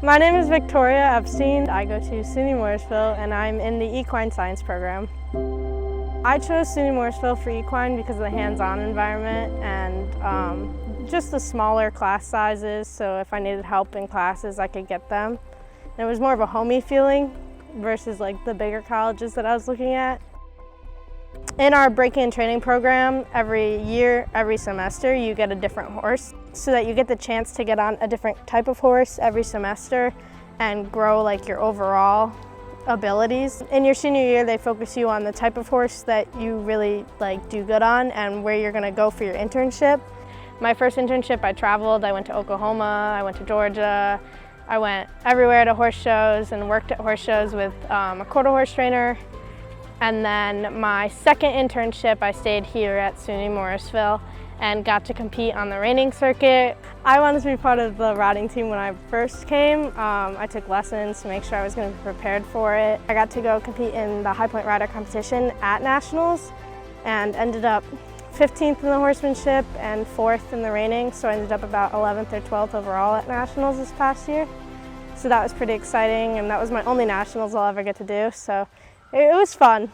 My name is Victoria Epstein. I go to SUNY Morrisville and I'm in the Equine Science program. I chose SUNY Morrisville for equine because of the hands-on environment and just the smaller class sizes, so if I needed help in classes I could get them. And it was more of a homey feeling versus like the bigger colleges that I was looking at. In our break-in and training program, every year, every semester, you get a different horse so that you get the chance to get on a different type of horse every semester and grow like your overall abilities. In your senior year, they focus you on the type of horse that you really do good on and where you're gonna go for your internship. My first internship, I traveled. I went to Oklahoma, I went to Georgia. I went everywhere to horse shows and worked at horse shows with a quarter horse trainer. And then my second internship, I stayed here at SUNY Morrisville and got to compete on the reining circuit. I wanted to be part of the riding team when I first came. I took lessons to make sure I was going to be prepared for it. I got to go compete in the High Point Rider competition at Nationals and ended up 15th in the horsemanship and 4th in the reining, so I ended up about 11th or 12th overall at Nationals this past year. So that was pretty exciting, and that was my only Nationals I'll ever get to do, so it was fun.